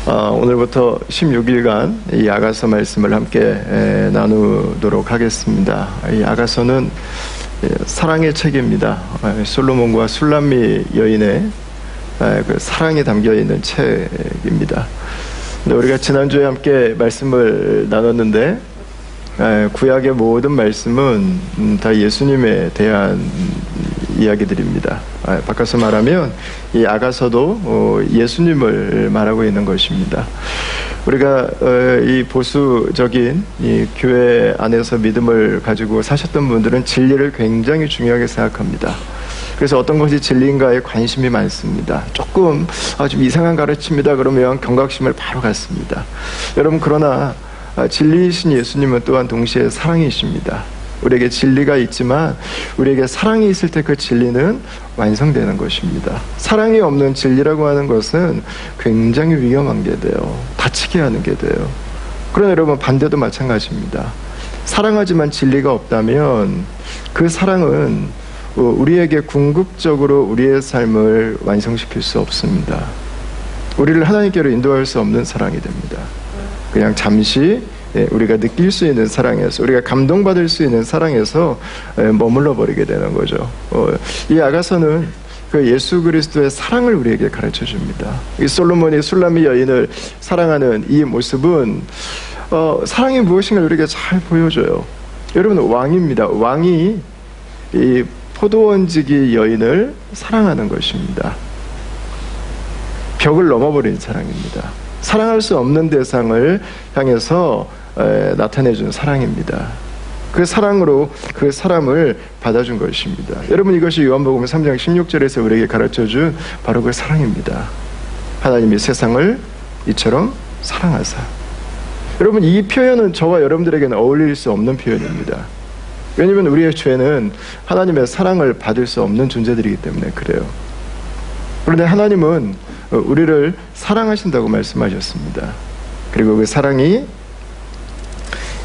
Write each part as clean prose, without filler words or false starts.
오늘부터 16일간 이 아가서 말씀을 함께 나누도록 하겠습니다. 이 아가서는 사랑의 책입니다. 솔로몬과 술람미 여인의 그 사랑이 담겨 있는 책입니다. 우리가 지난주에 함께 말씀을 나눴는데 구약의 모든 말씀은 다 예수님에 대한 이야기들입니다. 바꿔서 말하면 이 아가서도 예수님을 말하고 있는 것입니다. 우리가 이 보수적인 이 교회 안에서 믿음을 가지고 사셨던 분들은 진리를 굉장히 중요하게 생각합니다. 그래서 어떤 것이 진리인가에 관심이 많습니다. 조금 좀 이상한 가르침이다 그러면 경각심을 바로 갖습니다. 여러분, 그러나 진리이신 예수님은 또한 동시에 사랑이십니다. 우리에게 진리가 있지만 우리에게 사랑이 있을 때 그 진리는 완성되는 것입니다. 사랑이 없는 진리라고 하는 것은 굉장히 위험한 게 돼요. 다치게 하는 게 돼요. 그러나 여러분, 반대도 마찬가지입니다. 사랑하지만 진리가 없다면 그 사랑은 우리에게 궁극적으로 우리의 삶을 완성시킬 수 없습니다. 우리를 하나님께로 인도할 수 없는 사랑이 됩니다. 그냥 잠시 우리가 느낄 수 있는 사랑에서, 우리가 감동받을 수 있는 사랑에서 머물러 버리게 되는 거죠. 이 아가서는 그 예수 그리스도의 사랑을 우리에게 가르쳐 줍니다. 이 솔로몬이 술람미 여인을 사랑하는 이 모습은 사랑이 무엇인가 우리에게 잘 보여줘요. 여러분, 왕입니다. 왕이 이 포도원지기 여인을 사랑하는 것입니다. 벽을 넘어버린 사랑입니다. 사랑할 수 없는 대상을 향해서 나타내준 사랑입니다. 그 사랑으로 그 사람을 받아준 것입니다. 여러분, 이것이 요한복음 3장 16절에서 우리에게 가르쳐준 바로 그 사랑입니다. 하나님이 세상을 이처럼 사랑하사. 여러분, 이 표현은 저와 여러분들에게는 어울릴 수 없는 표현입니다. 왜냐하면 우리의 죄는 하나님의 사랑을 받을 수 없는 존재들이기 때문에 그래요. 그런데 하나님은 우리를 사랑하신다고 말씀하셨습니다. 그리고 그 사랑이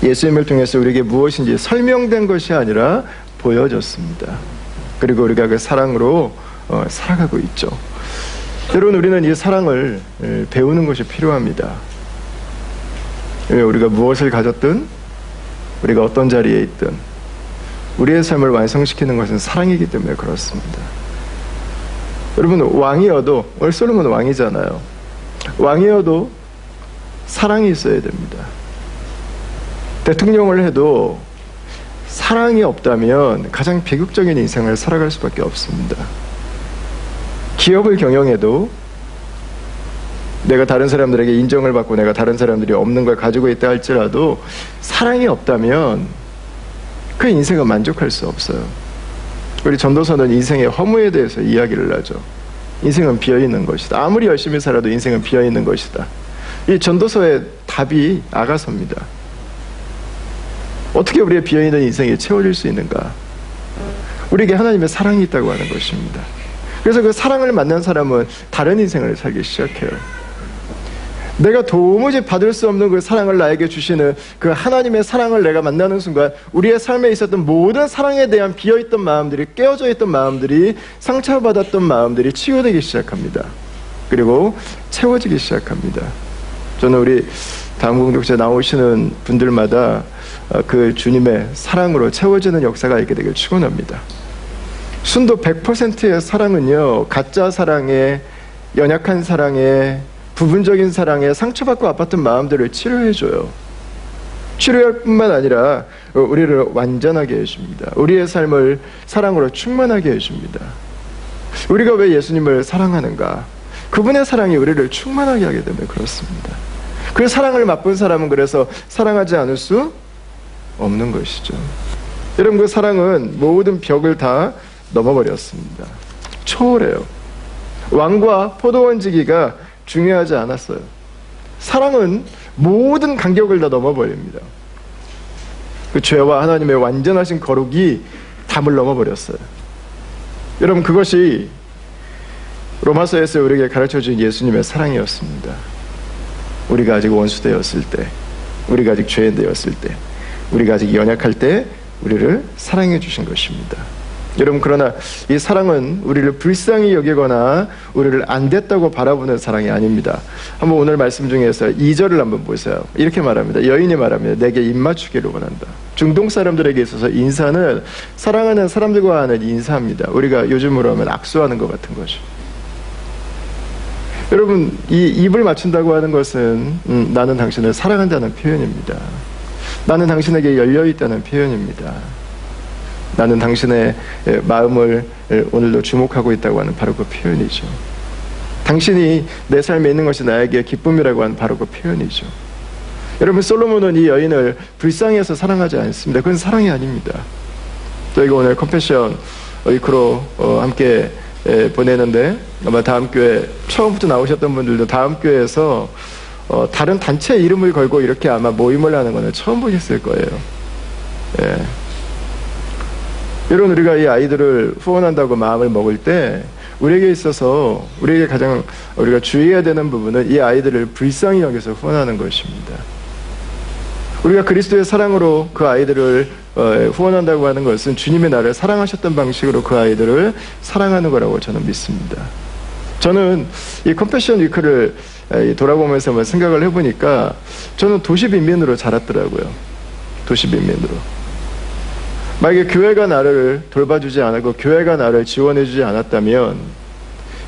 예수님을 통해서 우리에게 무엇인지 설명된 것이 아니라 보여졌습니다. 그리고 우리가 그 사랑으로 살아가고 있죠. 여러분, 우리는 이 사랑을 배우는 것이 필요합니다. 우리가 무엇을 가졌든, 우리가 어떤 자리에 있든 우리의 삶을 완성시키는 것은 사랑이기 때문에 그렇습니다. 여러분, 왕이어도, 오늘 솔로몬은 왕이잖아요. 왕이어도 사랑이 있어야 됩니다. 대통령을 해도 사랑이 없다면 가장 비극적인 인생을 살아갈 수밖에 없습니다. 기업을 경영해도 내가 다른 사람들에게 인정을 받고 내가 다른 사람들이 없는 걸 가지고 있다 할지라도 사랑이 없다면 그 인생은 만족할 수 없어요. 우리 전도서는 인생의 허무에 대해서 이야기를 하죠. 인생은 비어있는 것이다. 아무리 열심히 살아도 인생은 비어있는 것이다. 이 전도서의 답이 아가서입니다. 어떻게 우리의 비어있는 인생이 채워질 수 있는가? 우리에게 하나님의 사랑이 있다고 하는 것입니다. 그래서 그 사랑을 만난 사람은 다른 인생을 살기 시작해요. 내가 도무지 받을 수 없는 그 사랑을 나에게 주시는 그 하나님의 사랑을 내가 만나는 순간 우리의 삶에 있었던 모든 사랑에 대한 비어있던 마음들이, 깨어져 있던 마음들이, 상처받았던 마음들이 치유되기 시작합니다. 그리고 채워지기 시작합니다. 저는 우리 다음 공동체 나오시는 분들마다 그 주님의 사랑으로 채워지는 역사가 있게 되길 축원합니다. 순도 100%의 사랑은요, 가짜 사랑에, 연약한 사랑에, 부분적인 사랑에 상처받고 아팠던 마음들을 치료해줘요. 치료할 뿐만 아니라 우리를 완전하게 해줍니다. 우리의 삶을 사랑으로 충만하게 해줍니다. 우리가 왜 예수님을 사랑하는가? 그분의 사랑이 우리를 충만하게 하기 때문에 그렇습니다. 그 사랑을 맛본 사람은 그래서 사랑하지 않을 수 없는 것이죠. 여러분, 그 사랑은 모든 벽을 다 넘어버렸습니다. 초월해요. 왕과 포도원지기가 중요하지 않았어요. 사랑은 모든 간격을 다 넘어버립니다. 그 죄와 하나님의 완전하신 거룩이 담을 넘어버렸어요. 여러분, 그것이 로마서에서 우리에게 가르쳐준 예수님의 사랑이었습니다. 우리가 아직 원수되었을 때, 우리가 아직 죄인되었을 때, 우리가 아직 연약할 때 우리를 사랑해 주신 것입니다. 여러분, 그러나 이 사랑은 우리를 불쌍히 여기거나 우리를 안 됐다고 바라보는 사랑이 아닙니다. 한번 오늘 말씀 중에서 2절을 한번 보세요. 이렇게 말합니다. 여인이 말합니다. 내게 입맞추기를 원한다. 중동 사람들에게 있어서 인사는 사랑하는 사람들과 하는 인사입니다. 우리가 요즘으로 하면 악수하는 것 같은 거죠. 여러분, 이 입을 맞춘다고 하는 것은 나는 당신을 사랑한다는 표현입니다. 나는 당신에게 열려있다는 표현입니다. 나는 당신의 마음을 오늘도 주목하고 있다고 하는 바로 그 표현이죠. 당신이 내 삶에 있는 것이 나에게 기쁨이라고 하는 바로 그 표현이죠. 여러분, 솔로몬은 이 여인을 불쌍해서 사랑하지 않습니다. 그건 사랑이 아닙니다. 저희가 오늘 컴패션 위크로 함께 보내는데, 아마 다음 교회 처음부터 나오셨던 분들도 다음 교회에서 다른 단체 이름을 걸고 이렇게 아마 모임을 하는 거는 처음 보셨을 거예요. 예. 여러분, 우리가 이 아이들을 후원한다고 마음을 먹을 때 우리에게 있어서 우리에게 가장 우리가 주의해야 되는 부분은 이 아이들을 불쌍히 여겨서 후원하는 것입니다. 우리가 그리스도의 사랑으로 그 아이들을 후원한다고 하는 것은 주님의 나를 사랑하셨던 방식으로 그 아이들을 사랑하는 거라고 저는 믿습니다. 저는 이 컴패션 위크를 돌아보면서 한번 생각을 해보니까 저는 도시 빈민으로 자랐더라고요. 도시 빈민으로. 만약에 교회가 나를 돌봐주지 않았고 교회가 나를 지원해주지 않았다면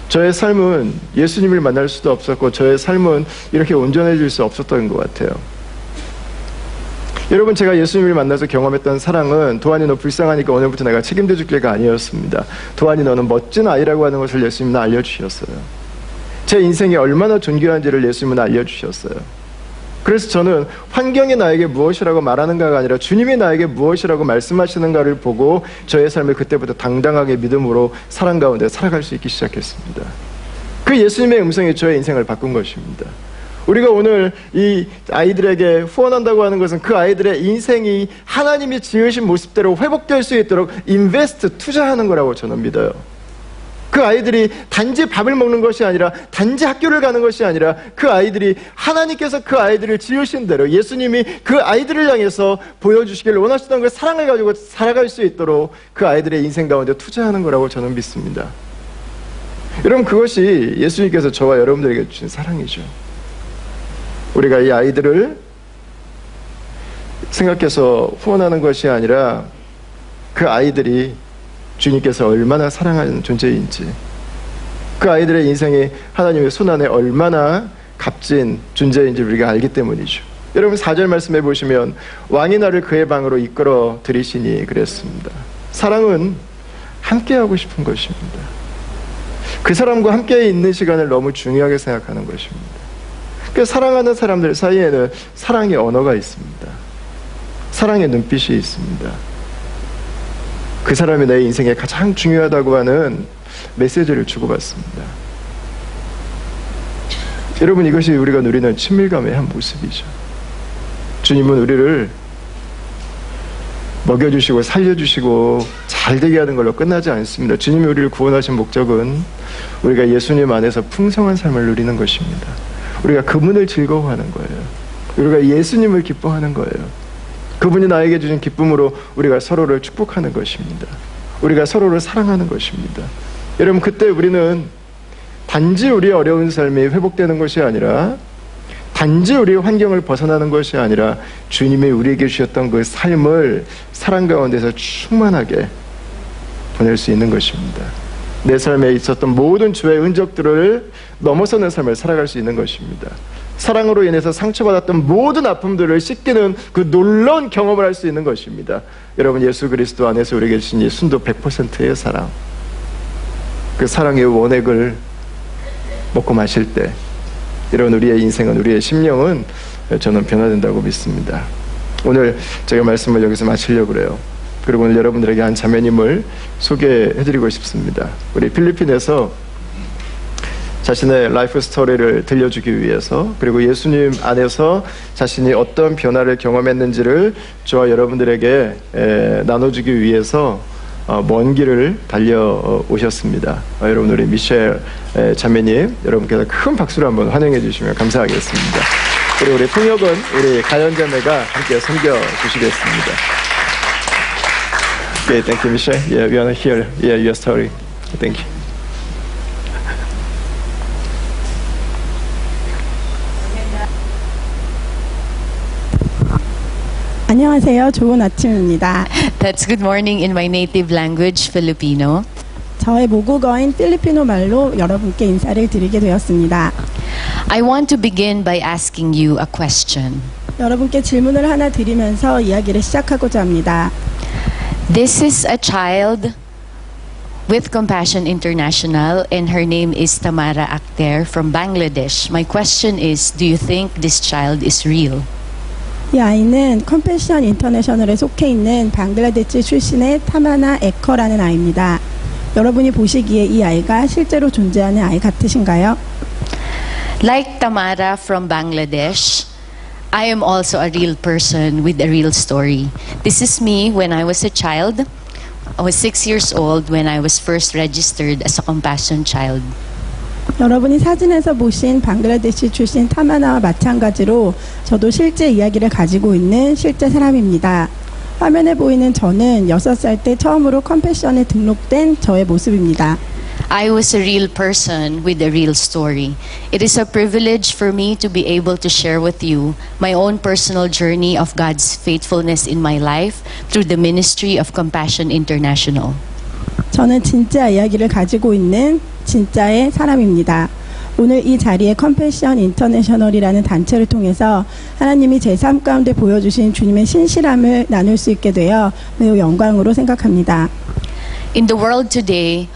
저의 삶은 예수님을 만날 수도 없었고 저의 삶은 이렇게 온전해질 수 없었던 것 같아요. 여러분, 제가 예수님을 만나서 경험했던 사랑은 도안이 너 불쌍하니까 오늘부터 내가 책임져 줄게가 아니었습니다. 도안이 너는 멋진 아이라고 하는 것을 예수님은 알려주셨어요. 제 인생이 얼마나 존귀한지를 예수님은 알려주셨어요. 그래서 저는 환경이 나에게 무엇이라고 말하는가가 아니라 주님이 나에게 무엇이라고 말씀하시는가를 보고 저의 삶을 그때부터 당당하게 믿음으로 사랑 가운데 살아갈 수 있기 시작했습니다. 그 예수님의 음성이 저의 인생을 바꾼 것입니다. 우리가 오늘 이 아이들에게 후원한다고 하는 것은 그 아이들의 인생이 하나님이 지으신 모습대로 회복될 수 있도록 투자하는 거라고 저는 믿어요. 그 아이들이 단지 밥을 먹는 것이 아니라 단지 학교를 가는 것이 아니라 그 아이들이 하나님께서 그 아이들을 지으신 대로 예수님이 그 아이들을 향해서 보여주시길 원하시던 그 사랑을 가지고 살아갈 수 있도록 그 아이들의 인생 가운데 투자하는 거라고 저는 믿습니다. 여러분, 그것이 예수님께서 저와 여러분들에게 주신 사랑이죠. 우리가 이 아이들을 생각해서 후원하는 것이 아니라 그 아이들이 주님께서 얼마나 사랑하는 존재인지, 그 아이들의 인생이 하나님의 손안에 얼마나 값진 존재인지 우리가 알기 때문이죠. 여러분, 4절 말씀해 보시면 왕이 나를 그의 방으로 이끌어 들이시니 그랬습니다. 사랑은 함께하고 싶은 것입니다. 그 사람과 함께 있는 시간을 너무 중요하게 생각하는 것입니다. 그 사랑하는 사람들 사이에는 사랑의 언어가 있습니다. 사랑의 눈빛이 있습니다. 그 사람이 내 인생에 가장 중요하다고 하는 메시지를 주고받습니다. 여러분, 이것이 우리가 누리는 친밀감의 한 모습이죠. 주님은 우리를 먹여주시고 살려주시고 잘되게 하는 걸로 끝나지 않습니다. 주님이 우리를 구원하신 목적은 우리가 예수님 안에서 풍성한 삶을 누리는 것입니다. 우리가 그분을 즐거워하는 거예요. 우리가 예수님을 기뻐하는 거예요. 그분이 나에게 주신 기쁨으로 우리가 서로를 축복하는 것입니다. 우리가 서로를 사랑하는 것입니다. 여러분, 그때 우리는 단지 우리의 어려운 삶이 회복되는 것이 아니라 단지 우리의 환경을 벗어나는 것이 아니라 주님이 우리에게 주셨던 그 삶을 사랑 가운데서 충만하게 보낼 수 있는 것입니다. 내 삶에 있었던 모든 죄의 흔적들을 넘어서는 삶을 살아갈 수 있는 것입니다. 사랑으로 인해서 상처받았던 모든 아픔들을 씻기는 그 놀라운 경험을 할 수 있는 것입니다. 여러분, 예수 그리스도 안에서 우리에게 주신 이 순도 100%의 사랑, 그 사랑의 원액을 먹고 마실 때 여러분, 우리의 인생은, 우리의 심령은 저는 변화된다고 믿습니다. 오늘 제가 말씀을 여기서 마치려고 그래요. 그리고 오늘 여러분들에게 한 자매님을 소개해드리고 싶습니다. 우리 필리핀에서 자신의 라이프 스토리를 들려주기 위해서, 그리고 예수님 안에서 자신이 어떤 변화를 경험했는지를 저와 여러분들에게 나눠주기 위해서 먼 길을 달려오셨습니다. 여러분, 우리 미셸 자매님, 여러분께서 큰 박수로 한번 환영해 주시면 감사하겠습니다. 그리고 우리 통역은 우리 가연 자매가 함께 섬겨주시겠습니다. Okay, thank you, Michelle. Yeah, we want to hear your story. Thank you. 안녕하세요. 좋은 아침입니다. That's good morning in my native language, Filipino. 저의 모국어인 필리핀어 말로 여러분께 인사를 드리게 되었습니다. I want to begin by asking you a question. 여러분께 질문을 하나 드리면서 이야기를 시작하고자 합니다. This is a child with Compassion International, and her name is Tamara Akhter from Bangladesh. My question is, do you think this child is real? 이 아이는 컴패션 인터내셔널에 속해 있는 방글라데시 출신의 타마나 에커라는 아이입니다. 여러분이 보시기에 이 아이가 실제로 존재하는 아이 같으신가요? Like Tamara from Bangladesh, I am also a real person with a real story. This is me when I was a child. I was 6 years old when I was first registered as a compassion child. 여러분이 사진에서 보신 방글라데시 출신 타마나와 마찬가지로 저도 실제 이야기를 가지고 있는 실제 사람입니다. 화면에 보이는 저는 6살 때 처음으로 컴패션에 등록된 저의 모습입니다. I was a real person with a real story. It is a privilege for me to be able to share with you my own personal journey of God's faithfulness in my life through the ministry of Compassion International. 저는 진짜 이야기를 가지고 있는 진짜의 사람입니다. 오늘 이 자리에 컴패션 인터내셔널이라는 단체를 통해서 하나님이 제 삶 가운데 보여주신 주님의 신실함을 나눌 수 있게 되어 매우 영광으로 생각합니다. In the world today,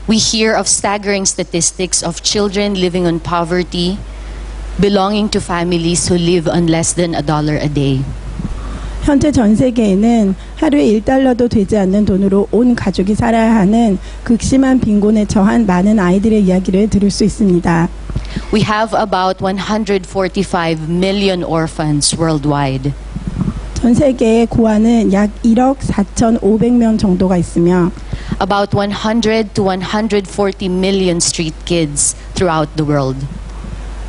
we hear of staggering statistics of children living on poverty, belonging to families who live on less than $1 a day. 현재 전 세계에는 하루에 $1도 되지 않는 돈으로 온 가족이 살아야 하는 극심한 빈곤에 처한 많은 아이들의 이야기를 들을 수 있습니다. We have about 145 million orphans worldwide. 전 세계의 고아는 약 1억 4,500명 정도가 있으며 About 100 to 140 million street kids throughout the world.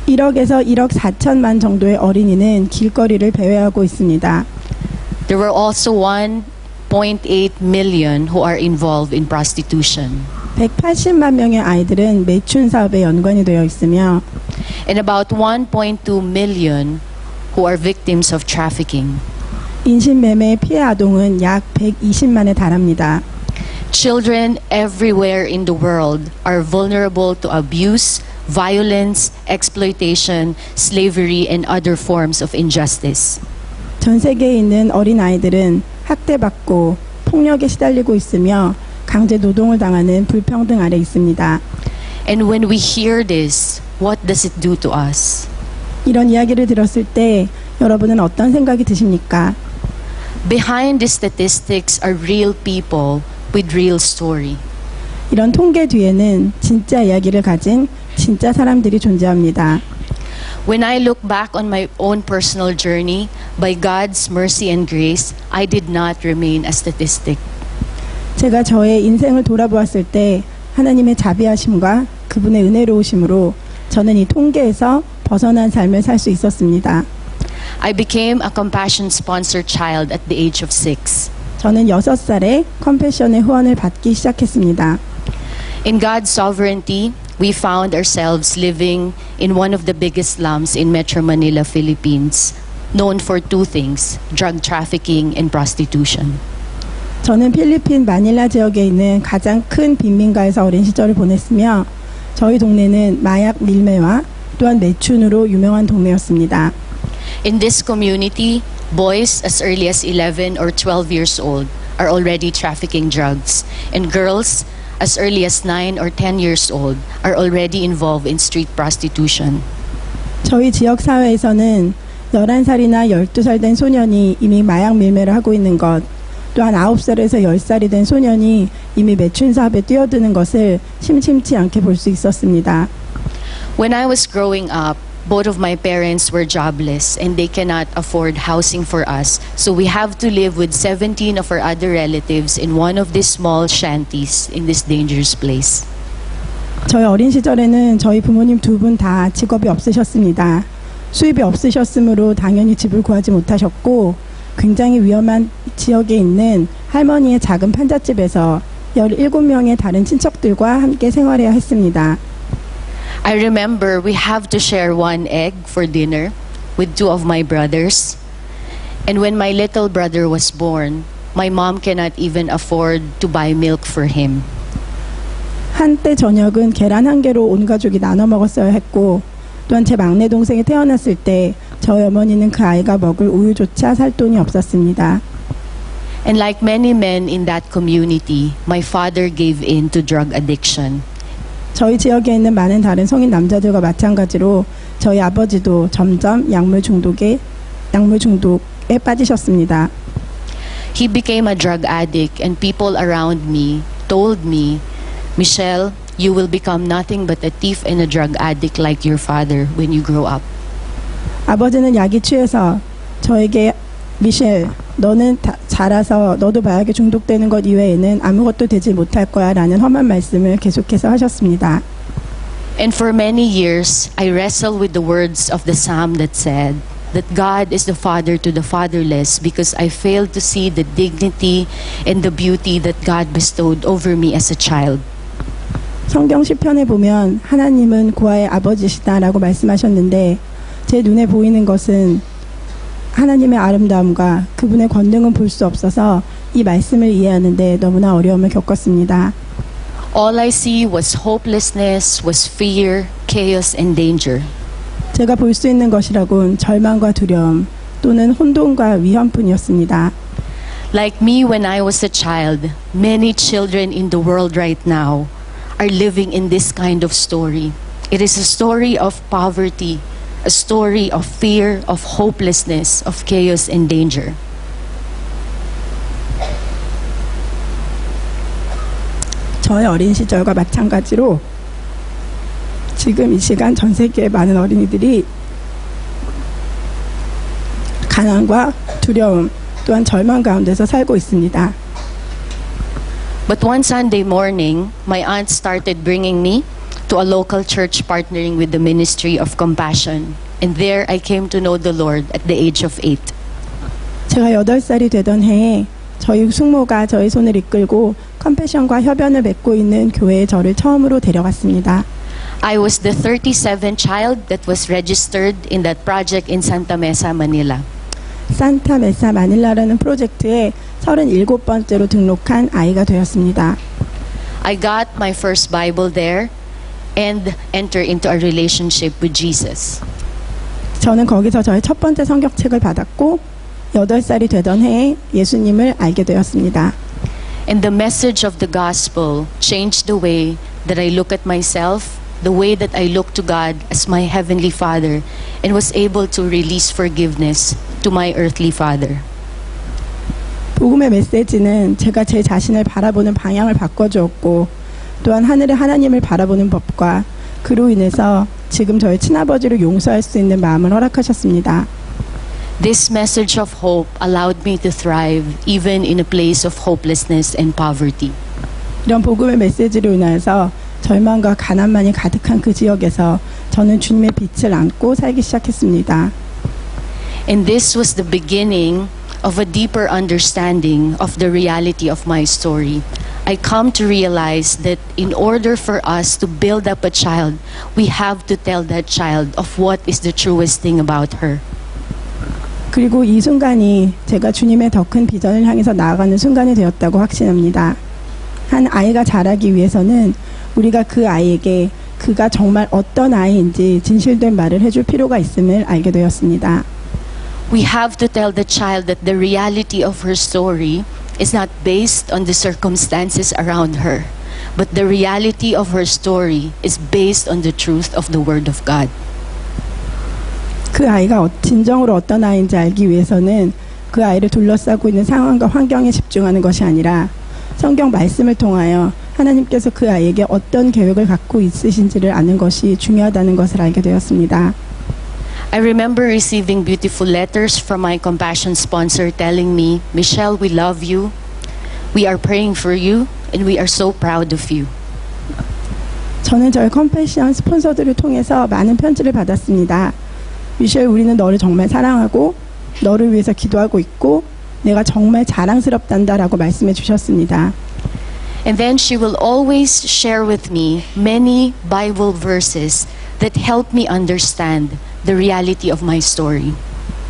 1억에서 1억 4천만 정도의 어린이는 길거리를 배회하고 있습니다. There were also 1.8 million who are involved in prostitution. 180만 명의 아이들은 매춘 사업에 연관이 되어 있으며 And about 1.2 million who are victims of trafficking. 인신매매의 피해 아동은 약 120만에 달합니다. Children everywhere in the world are vulnerable to abuse, violence, exploitation, slavery, and other forms of injustice. 전 세계에 있는 어린 아이들은 학대받고 폭력에 시달리고 있으며 강제 노동을 당하는 불평등 아래 있습니다. And when we hear this, what does it do to us? 이런 이야기를 들었을 때 여러분은 어떤 생각이 드십니까? Behind these statistics are real people with real story. 이런 통계 뒤에는 진짜 이야기를 가진 진짜 사람들이 존재합니다. When I look back on my own personal journey, by God's mercy and grace, I did not remain a statistic. 제가 저의 인생을 돌아보았을 때 하나님의 자비하심과 그분의 은혜로우심으로 저는 이 통계에서 벗어난 삶을 살 수 있었습니다. I became a compassion-sponsored child at the age of 6. 저는 6살에 컴패션의 후원을 받기 시작했습니다. In God's sovereignty, we found ourselves living in one of the biggest slums in Metro Manila, Philippines, known for two things, drug trafficking and prostitution. 저는 필리핀 마닐라 지역에 있는 가장 큰 빈민가에서 어린 시절을 보냈으며 저희 동네는 마약 밀매와 또한 매춘으로 유명한 동네였습니다. In this community, boys as early as 11 or 12 years old are already trafficking drugs, and girls as early as 9 or 10 years old are already involved in street prostitution. 저희 지역 사회에서는 11살이나 12살 된 소년이 이미 마약 밀매를 하고 있는 것, 또한 9살에서 10살이 된 소년이 이미 매춘 사업에 뛰어드는 것을 심심치 않게 볼 수 있었습니다. When I was growing up, both of my parents were jobless and they cannot afford housing for us. So we have to live with 17 of our other relatives in one of these small shanties in this dangerous place. 저희 어린 시절에는 저희 부모님 두 분 다 직업이 없으셨습니다. 수입이 없으셨으므로 당연히 집을 구하지 못하셨고 굉장히 위험한 지역에 있는 할머니의 작은 판잣집에서 17명의 다른 친척들과 함께 생활해야 했습니다. I remember we have to share one egg for dinner with two of my brothers. And when my little brother was born, my mom cannot even afford to buy milk for him. 한때 저녁은 계란 한 개로 온 가족이 나눠 먹었어야 했고, 또한 제 막내 동생이 태어났을 때 저희 어머니는 그 아이가 먹을 우유조차 살 돈이 없었습니다. And like many men in that community, my father gave in to drug addiction. 저희 지역에 있는 많은 다른 성인 남자들과 마찬가지로 저희 아버지도 점점 약물 중독에 빠지셨습니다. He became a drug addict, and people around me told me, Michelle, you will become nothing but a thief and a drug addict like your father when you grow up. 아버지는 약이 취해서 저에게 미셸, 너는 자라서 너도 마약에 중독되는 것 이외에는 아무것도 되지 못할 거야 라는 험한 말씀을 계속해서 하셨습니다. And for many years, I wrestled with the words of the psalm that said that God is the father to the fatherless because I failed to see the dignity and the beauty that God bestowed over me as a child. 성경 시편에 보면 하나님은 고아의 아버지시다라고 말씀하셨는데 제 눈에 보이는 것은 하나님의 아름다움과 그분의 권능은 볼 수 없어서 이 말씀을 이해하는데 너무나 어려움을 겪었습니다. All I see was hopelessness, was fear, chaos, and danger. 제가 볼 수 있는 것이라곤 절망과 두려움 또는 혼돈과 위험뿐이었습니다. Like me when I was a child, many children in the world right now are living in this kind of story. It is a story of poverty, a story of fear, of hopelessness, of chaos and danger. 저의 어린 시절과 마찬가지로 지금 이 시간 전 세계의 많은 어린이들이 가난과 두려움 또한 절망 가운데서 살고 있습니다. But one Sunday morning, my aunt started bringing me to a local church partnering with the Ministry of Compassion. And there I came to know the Lord at the age of 8. 제가 8살이 되던 해에 저희 숙모가 저희 손을 이끌고 컴패션과 협연을 맺고 있는 교회에 저를 처음으로 데려갔습니다. I was the 37th child that was registered in that project in Santa Mesa, Manila. 산타 메사 마닐라라는 프로젝트에 37번째로 등록한 아이가 되었습니다. I got my first Bible there and entered into a relationship with Jesus. 저는 거기서 저의 첫 번째 성경책을 받았고 8살이 되던 해에 예수님을 알게 되었습니다. And the message of the gospel changed the way that I look at myself, the way that I look to God as my heavenly Father, and was able to release forgiveness to my earthly father. 복음의 메시지는 제가 제 자신을 바라보는 방향을 바꿔주었고 또한 하늘의 하나님을 바라보는 법과 그로 인해서 지금 저의 친아버지를 용서할 수 있는 마음을 허락하셨습니다. This message of hope allowed me to thrive even in a place of hopelessness and poverty. 이런 복음의 메시지로 인하여서 절망과 가난만이 가득한 그 지역에서 저는 주님의 빛을 안고 살기 시작했습니다. And this was the beginning of a deeper understanding of the reality of my story. I come to realize that in order for us to build up a child, we have to tell that child of what is the truest thing about her. 그리고 이 순간이 제가 주님의 더 큰 비전을 향해서 나아가는 순간이 되었다고 확신합니다. 한 아이가 자라기 위해서는 우리가 그 아이에게 그가 정말 어떤 아이인지 진실된 말을 해줄 필요가 있음을 알게 되었습니다. We have to tell the child that the reality of her story is not based on the circumstances around her, but the reality of her story is based on the truth of the Word of God. 그 아이가 진정으로 어떤 아이인지 알기 위해서는 그 아이를 둘러싸고 있는 상황과 환경에 집중하는 것이 아니라 성경 말씀을 통하여 하나님께서 그 아이에게 어떤 계획을 갖고 있으신지를 아는 것이 중요하다는 것을 알게 되었습니다. I remember receiving beautiful letters from my compassion sponsor telling me, Michelle, we love you, we are praying for you, and we are so proud of you. 저는 저희 컴패션 스폰서들을 통해서 많은 편지를 받았습니다. 미셸, 우리는 너를 정말 사랑하고 너를 위해서 기도하고 있고 내가 정말 자랑스럽단다라고 말씀해 주셨습니다. And then she will always share with me many Bible verses that help me understand the reality of my story.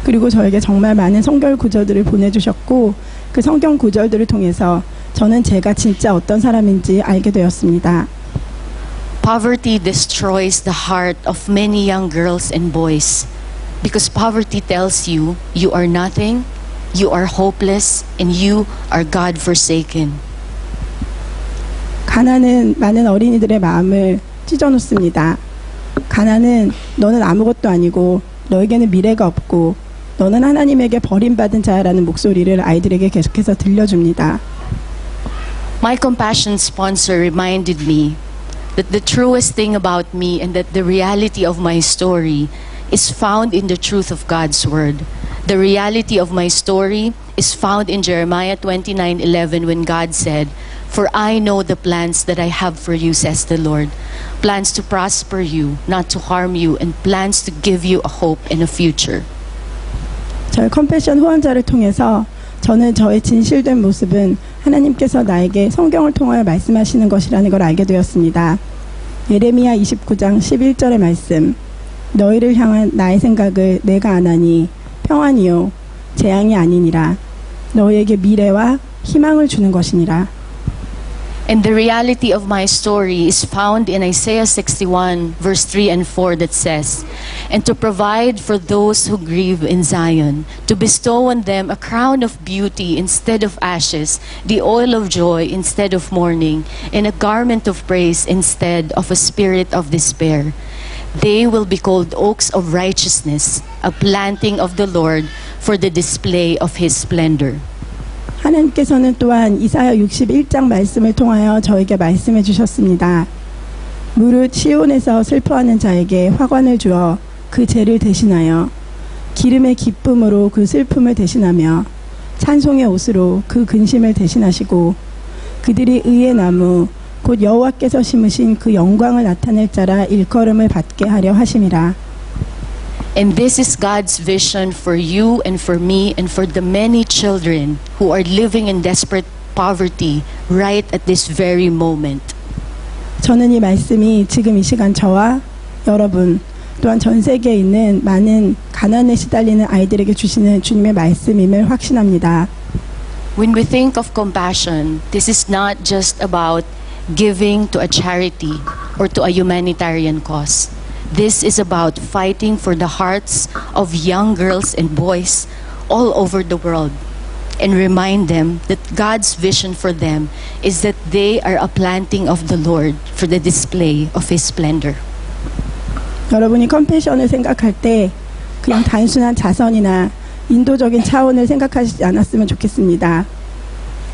그리고 저에게 정말 많은 성경 구절들을 보내주셨고 그 성경 구절들을 통해서 저는 제가 진짜 어떤 사람인지 알게 되었습니다. Poverty destroys the heart of many young girls and boys because poverty tells you you are nothing, you are hopeless, and you are God forsaken. 가난은 많은 어린이들의 마음을 찢어놓습니다. 가난은 너는 아무것도 아니고 너에게는 미래가 없고 너는 하나님에게 버림받은 자라는 목소리를 아이들에게 계속해서 들려줍니다. My compassion sponsor reminded me that the truest thing about me and that the reality of my story is found in the truth of God's word. The reality of my story is found in Jeremiah 29:11 when God said, "For I know the plans that I have for you," says the Lord, "plans to prosper you, not to harm you, and plans to give you a hope and a future." 저희 컴패션 후원자를 통해서 저는 저의 진실된 모습은 하나님께서 나에게 성경을 통하여 말씀하시는 것이라는 걸 알게 되었습니다. 예레미야 29장 11절의 말씀, 너희를 향한 나의 생각을 내가 아나니 평안이요 재앙이 아니니라, 너희에게 미래와 희망을 주는 것이니라. And the reality of my story is found in Isaiah 61 verse 3 and 4 that says, "And to provide for those who grieve in Zion, to bestow on them a crown of beauty instead of ashes, the oil of joy instead of mourning, and a garment of praise instead of a spirit of despair. They will be called oaks of righteousness, a planting of the Lord for the display of His splendor." 하나님께서는 또한 이사야 61장 말씀을 통하여 저에게 말씀해 주셨습니다. 무릇 시온에서 슬퍼하는 자에게 화관을 주어 그 죄를 대신하여 기름의 기쁨으로 그 슬픔을 대신하며 찬송의 옷으로 그 근심을 대신하시고 그들이 의의 나무 곧 여호와께서 심으신 그 영광을 나타낼 자라 일컬음을 받게 하려 하심이라. And this is God's vision for you and for me and for the many children who are living in desperate poverty right at this very moment. 저는 이 말씀이 지금 이 시간 저와 여러분 또한 전 세계에 있는 많은 가난에 시달리는 아이들에게 주시는 주님의 말씀임을 확신합니다. When we think of compassion, this is not just about giving to a charity or to a humanitarian cause. This is about fighting for the hearts of young girls and boys all over the world and remind them that God's vision for them is that they are a planting of the Lord for the display of His splendor. 여러분이 컴패션을 생각할 때 그냥 단순한 자선이나 인도적인 차원을 생각하시지 않았으면 좋겠습니다.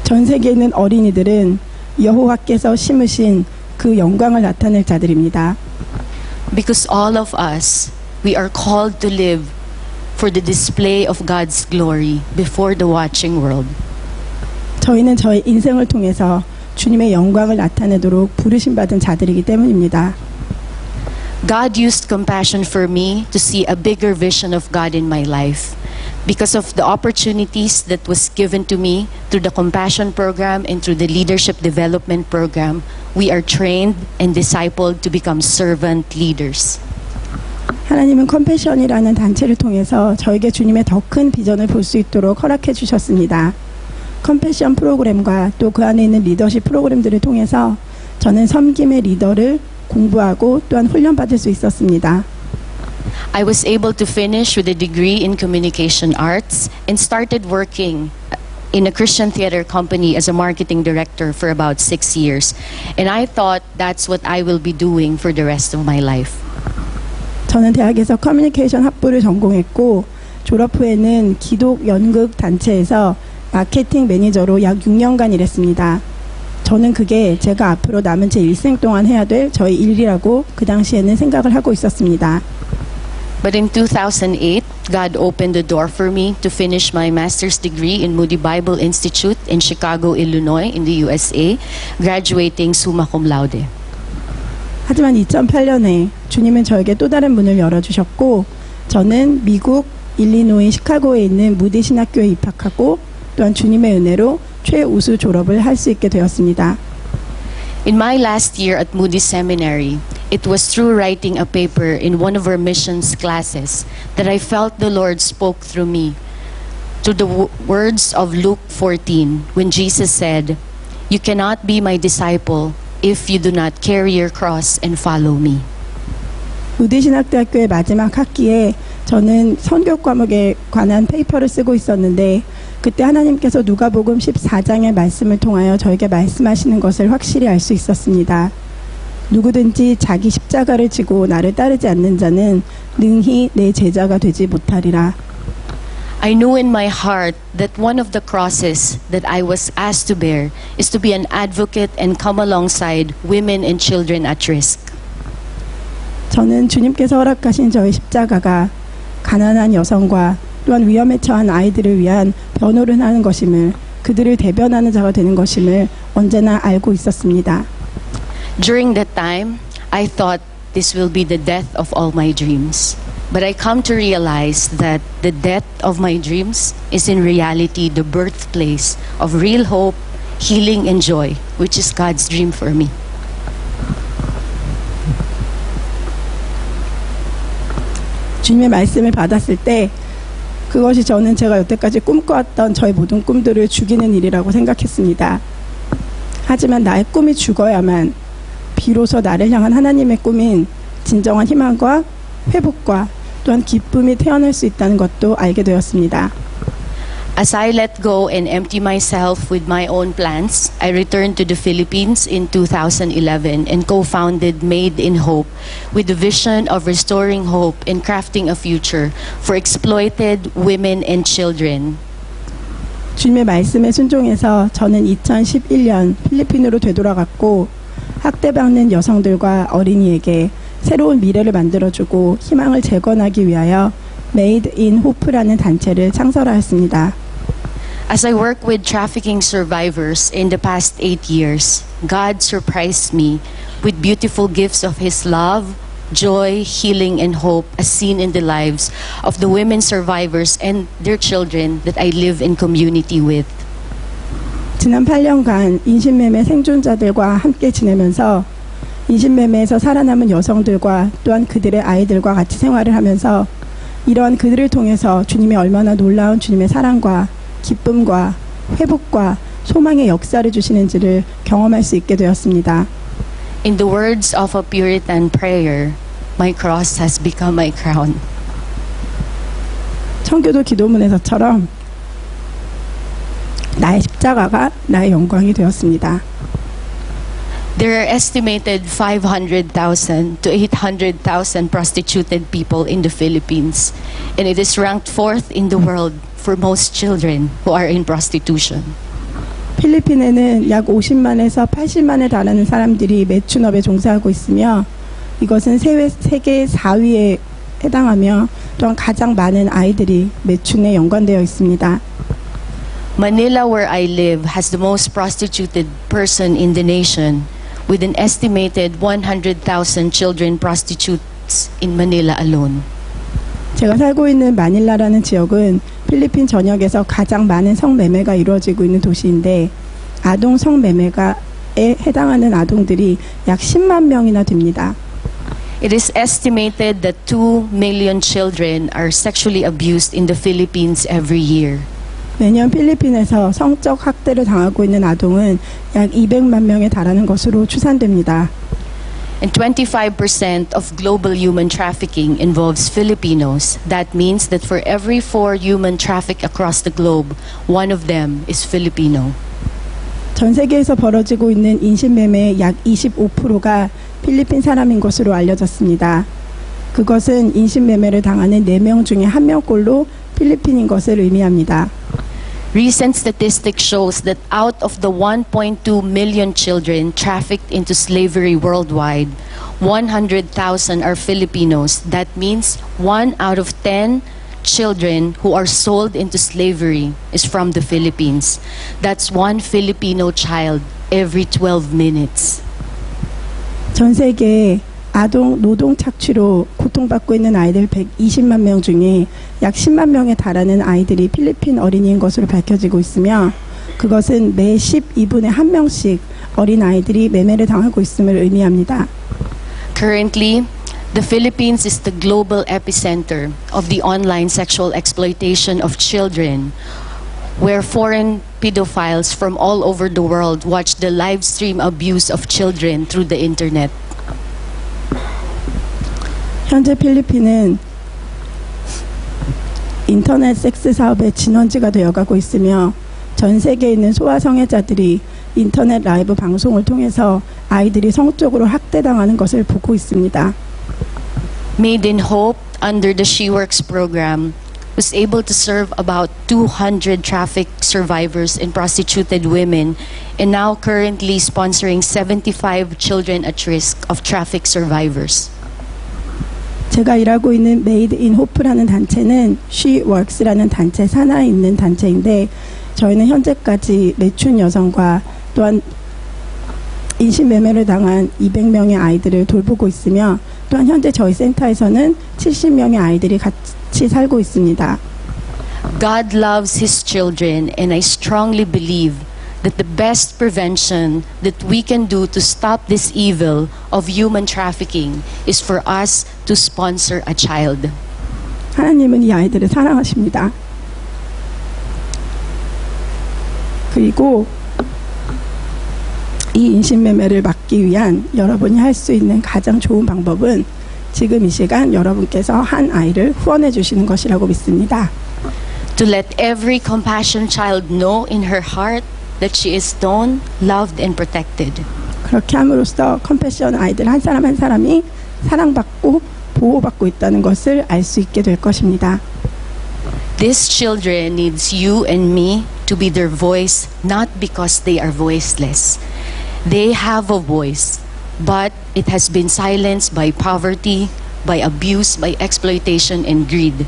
전 세계에 있는 어린이들은 여호와께서 심으신 그 영광을 나타낼 자들입니다. Because all of us, we are called to live for the display of God's glory before the watching world. 저희는 저희 인생을 통해서 주님의 영광을 나타내도록 부르심 받은 자들이기 때문입니다. God used compassion for me to see a bigger vision of God in my life. Because of the opportunities that was given to me through the compassion program and through the leadership development program, we are trained and discipled to become servant leaders. 하나님은 컴패션이라는 단체를 통해서 저에게 주님의 더 큰 비전을 볼 수 있도록 허락해 주셨습니다. 컴패션 프로그램과 또 그 안에 있는 리더십 프로그램들을 통해서 저는 섬김의 리더를 공부하고 또한 훈련받을 수 있었습니다. I was able to finish with a degree in communication arts and started working in a Christian theater company as a marketing director for about 6 years. And I thought that's what I will be doing for the rest of my life. 저는 대학에서 커뮤니케이션 학부를 전공했고 졸업 후에는 기독 연극 단체에서 마케팅 매니저로 약 6년간 일했습니다. 저는 그게 제가 앞으로 남은 제 일생 동안 해야 될 저의 일이라고 그 당시에는 생각을 하고 있었습니다. But in 2008, God opened the door for me to finish my master's degree in Moody Bible Institute in Chicago, Illinois, in the USA, graduating summa cum laude. 하지만 2008년에 주님은 저에게 또 다른 문을 열어주셨고 저는 미국 일리노이 시카고에 있는 무디 신학교에 입학하고 또한 주님의 은혜로 최우수 졸업을 할 수 있게 되었습니다. In my last year at Moody Seminary, it was through writing a paper in one of our missions classes that I felt the Lord spoke through me to the words of Luke 14 when Jesus said, "You cannot be my disciple if you do not carry your cross and follow me." 무디 신학대학교의 마지막 학기에 저는 선교 과목에 관한 페이퍼를 쓰고 있었는데 그때 하나님께서 누가복음 14장의 말씀을 통하여 저에게 말씀하시는 것을 확실히 알 수 있었습니다. 누구든지 자기 십자가를 지고 나를 따르지 않는 자는 능히 내 제자가 되지 못하리라. I knew in my heart that one of the crosses that I was asked to bear is to be an advocate and come alongside women and children at risk. 저는 주님께서 허락하신 저의 십자가가 가난한 여성과 또한 위험에 처한 아이들을 위한 변호를 하는 것임을, 그들을 대변하는 자가 되는 것임을 언제나 알고 있었습니다. During that time, I thought this will be the death of all my dreams. But I come to realize that the death of my dreams is in reality the birthplace of real hope, healing, and joy, which is God's dream for me. 주님의 말씀을 받았을 때 그것이 저는 제가 여태까지 꿈꿔왔던 저의 모든 꿈들을 죽이는 일이라고 생각했습니다. 하지만 나의 꿈이 죽어야만 비로소 나를 향한 하나님의 꿈인 진정한 희망과 회복과 또한 기쁨이 태어날 수 있다는 것도 알게 되었습니다. As I let go and empty myself with my own plans, I returned to the Philippines in 2011 and co-founded Made in Hope with the vision of restoring hope and crafting a future for exploited women and children. 주님의 말씀에 순종해서 저는 2011년 필리핀으로 되돌아갔고 학대받는 여성들과 어린이에게 새로운 미래를 만들어주고 희망을 재건하기 위하여 Made in Hope라는 단체를 창설하였습니다. As I work with trafficking survivors in the past 8 years, God surprised me with beautiful gifts of His love, joy, healing, and hope as seen in the lives of the women survivors and their children that I live in community with. 지난 8년간 인신매매 생존자들과 함께 지내면서 인신매매에서 살아남은 여성들과 또한 그들의 아이들과 같이 생활을 하면서 이러한 그들을 통해서 주님이 얼마나 놀라운 주님의 사랑과 기쁨과 회복과 소망의 역사를 주시는지를 경험할 수 있게 되었습니다. In the words of a Puritan prayer, my cross has become my crown. 청교도 기도문에서처럼 나의 십자가가 나의 영광이 되었습니다. There are estimated 500,000 to 800,000 prostituted people in the Philippines, and it is ranked 4th in the world for most children who are in prostitution. 필리핀에는 약 50만에서 80만에 달하는 사람들이 매춘업에 종사하고 있으며 이것은 세계 4위에 해당하며 또한 가장 많은 아이들이 매춘에 연관되어 있습니다. Manila, where I live, has the most prostituted person in the nation, with an estimated 100,000 children prostitutes in Manila alone. 제가 살고 있는 마닐라라는 지역은 필리핀 전역에서 가장 많은 성매매가 이루어지고 있는 도시인데 아동 성매매가에 해당하는 아동들이 약 10만 명이나 됩니다. It is estimated that 2 million children are sexually abused in the Philippines every year. 매년 필리핀에서 성적 학대를 당하고 있는 아동은 약 200만 명에 달하는 것으로 추산됩니다. And 25% of global human trafficking involves Filipinos. That means that for every 4 human trafficked across the globe, one of them is Filipino. 전 세계에서 벌어지고 있는 인신매매의 약 25%가 필리핀 사람인 것으로 알려졌습니다. 그것은 인신매매를 당하는 4명 중에 1명꼴로 필리핀인 것을 의미합니다. Recent statistics shows that out of the 1.2 million children trafficked into slavery worldwide, 100,000 are Filipinos. That means 1 out of 10 children who are sold into slavery is from the Philippines. That's 1 Filipino child every 12 minutes. 전 세계에 아동 노동 착취로 고통받고 있는 아이들 120만 명 중에 약 10만 명에 달하는 아이들이 필리핀 어린이인 것으로 밝혀지고 있으며 그것은 매 12분에 1명씩 어린 아이들이 매매를 당하고 있음을 의미합니다. Currently, the Philippines is the global epicenter of the online sexual exploitation of children, where foreign pedophiles from all over the world watch the live stream abuse of children through the internet. 현재 필리핀은 인터넷 섹스 사업의 진원지가 되어가고 있으며 전 세계에 있는 소아성애자들이 인터넷 라이브 방송을 통해서 아이들이 성적으로 학대당하는 것을 보고 있습니다. Made in Hope, under the She Works program, was able to serve about 200 traffic survivors and prostituted women, and now currently sponsoring 75 children at risk of traffic survivors. 제가 일하고 있는 메이드 인 호프라는 단체는 She Works라는 단체 산하에 있는 단체인데 저희는 현재까지 매춘 여성과 또한 인신매매를 당한 200명의 아이들을 돌보고 있으며 또한 현재 저희 센터에서는 70명의 아이들이 같이 살고 있습니다. God loves His children, and I strongly believe that the best prevention that we can do to stop this evil of human trafficking is for us to sponsor a child. 하나님은 이 아이들을 사랑하십니다. 그리고 이 인신매매를 막기 위한 여러분이 할 수 있는 가장 좋은 방법은 지금 이 시간 여러분께서 한 아이를 후원해 주시는 것이라고 믿습니다. To let every compassion child know in her heart that she is known, loved, and protected. 그렇게 함으로써 컴패션 아이들 한 사람 한 사람이 사랑받고 보호받고 있다는 것을 알 수 있게 될 것입니다. These children needs you and me to be their voice, not because they are voiceless. They have a voice, but it has been silenced by poverty, by abuse, by exploitation, and greed.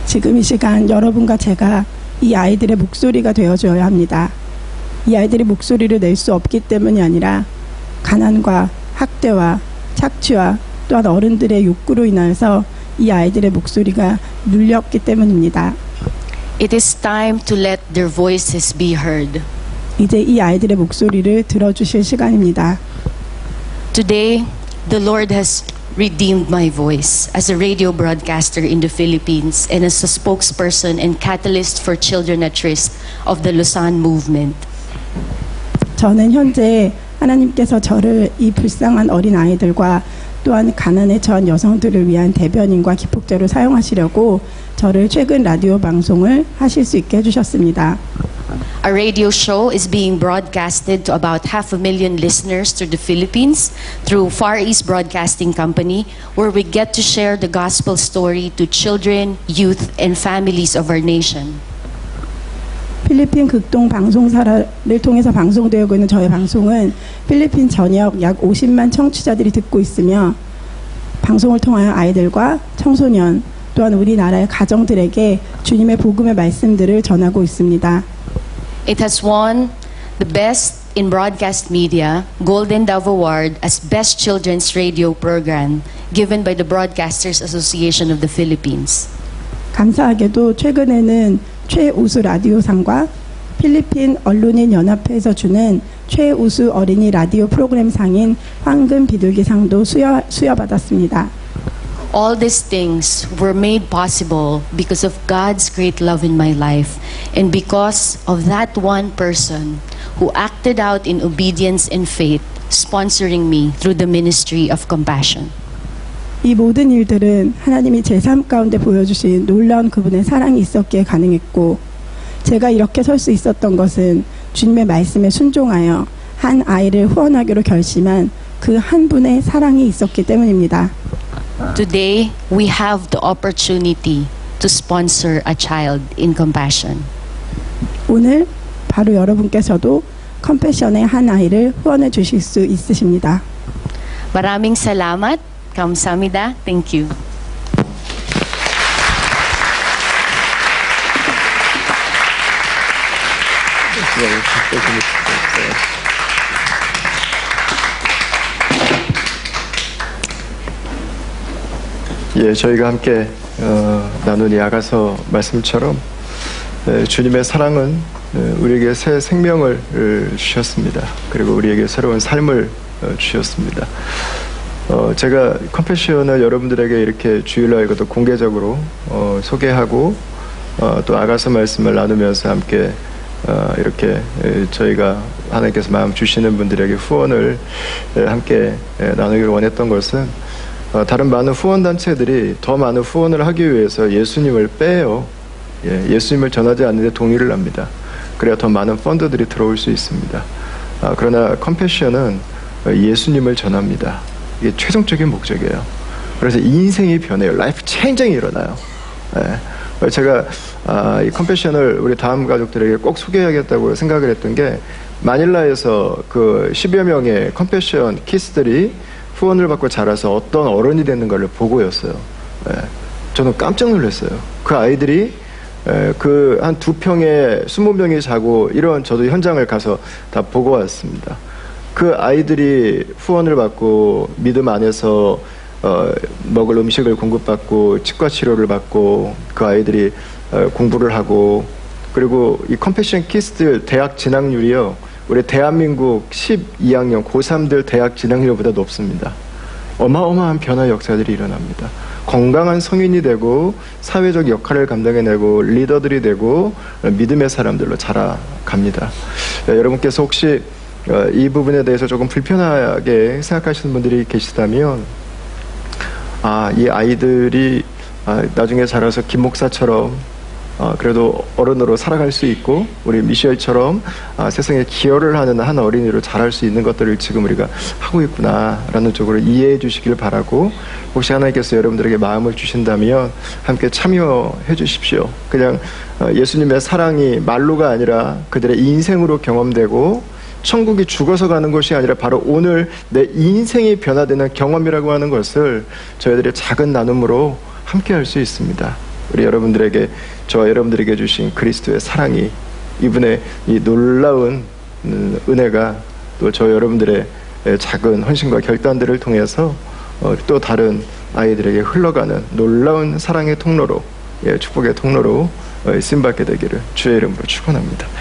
지금 이 시간 여러분과 제가 이 아이들의 목소리가 되어줘야 합니다. 이 아이들이 목소리를 낼 수 없기 때문이 아니라 가난과 학대와 착취와 또한 어른들의 욕구로 인하여서 이 아이들의 목소리가 눌렸기 때문입니다. It is time to let their voices be heard. 이제 이 아이들의 목소리를 들어주실 시간입니다. Today, the Lord has redeemed my voice as a radio broadcaster in the Philippines and as a spokesperson and catalyst for children at risk of the Lausanne movement. 저는 현재 하나님께서 저를 이 불쌍한 어린 아이들과 또한 가난에 처한 여성들을 위한 대변인과 기폭제로 사용하시려고 저를 최근 라디오 방송을 하실 수 있게 해주셨습니다. Our radio show is being broadcasted to about 500,000 listeners through the Philippines through Far East Broadcasting Company, where we get to share the gospel story to children, youth, and families of our nation. 필리핀 극동 방송사를 통해서 방송되고 있는 저의 방송은 필리핀 전역 약 50만 청취자들이 듣고 있으며 방송을 통하여 아이들과 청소년 또한 우리나라의 가정들에게 주님의 복음의 말씀들을 전하고 있습니다. It has won the Best in Broadcast Media Golden Dove Award as Best Children's Radio Program given by the Broadcasters Association of the Philippines. 감사하게도 최근에는 최우수 라디오상과 필리핀 언론인 연합회에서 주는 최우수 어린이 라디오 프로그램 상인 황금 비둘기상도 수여받았습니다. All these things were made possible because of God's great love in my life and because of that one person who acted out in obedience and faith, sponsoring me through the ministry of compassion. 이 모든 일들은 하나님이 제 삶 가운데 보여주신 놀라운 그분의 사랑이 있었기에 가능했고 제가 이렇게 설 수 있었던 것은 주님의 말씀에 순종하여 한 아이를 후원하기로 결심한 그 한 분의 사랑이 있었기 때문입니다. Today, we have the opportunity to sponsor a child in compassion. 오늘 바로 여러분께서도 컴패션의 한 아이를 후원해 주실 수 있으십니다. Maraming salamat. Kamsahamnida. Thank you. 예, 저희가 함께 나눈 이 아가서 말씀처럼 주님의 사랑은 우리에게 새 생명을 주셨습니다. 그리고 우리에게 새로운 삶을 주셨습니다. 제가 컴패션을 여러분들에게 이렇게 주일날 이것도 공개적으로 소개하고 또 아가서 말씀을 나누면서 함께 이렇게 저희가 하나님께서 마음 주시는 분들에게 후원을 함께 나누기를 원했던 것은 다른 많은 후원단체들이 더 많은 후원을 하기 위해서 예수님을 빼요. 예수님을 전하지 않는데 동의를 합니다. 그래야 더 많은 펀드들이 들어올 수 있습니다. 그러나 컴패션은 예수님을 전합니다. 이게 최종적인 목적이에요. 그래서 인생이 변해요. 라이프 체인징이 일어나요. 제가 이 컴패션을 우리 다음 가족들에게 꼭 소개해야겠다고 생각을 했던 게 마닐라에서 그 10여 명의 컴패션 키스들이 후원을 받고 자라서 어떤 어른이 되는 걸 보고였어요. 저는 깜짝 놀랐어요. 그 아이들이 그 한 2평에 20명이 자고 이런 저도 현장을 가서 다 보고 왔습니다. 그 아이들이 후원을 받고 믿음 안에서 먹을 음식을 공급받고 치과 치료를 받고 그 아이들이 공부를 하고 그리고 이 컴패션 키스들 대학 진학률이요. 우리 대한민국 12학년 고3들 대학 진학률보다 높습니다. 어마어마한 변화 역사들이 일어납니다. 건강한 성인이 되고 사회적 역할을 감당해내고 리더들이 되고 믿음의 사람들로 자라갑니다. 여러분께서 혹시 이 부분에 대해서 조금 불편하게 생각하시는 분들이 계시다면 이 아이들이 나중에 자라서 김 목사처럼 그래도 어른으로 살아갈 수 있고 우리 미셸처럼 세상에 기여를 하는 한 어린이로 자랄 수 있는 것들을 지금 우리가 하고 있구나라는 쪽으로 이해해 주시길 바라고 혹시 하나님께서 여러분들에게 마음을 주신다면 함께 참여해 주십시오. 그냥 예수님의 사랑이 말로가 아니라 그들의 인생으로 경험되고 천국이 죽어서 가는 것이 아니라 바로 오늘 내 인생이 변화되는 경험이라고 하는 것을 저희들의 작은 나눔으로 함께 할 수 있습니다. 우리 여러분들에게 저와 여러분들에게 주신 그리스도의 사랑이 이분의 이 놀라운 은혜가 또 저 여러분들의 작은 헌신과 결단들을 통해서 또 다른 아이들에게 흘러가는 놀라운 사랑의 통로로 축복의 통로로 쓰임받게 되기를 주의 이름으로 축원합니다.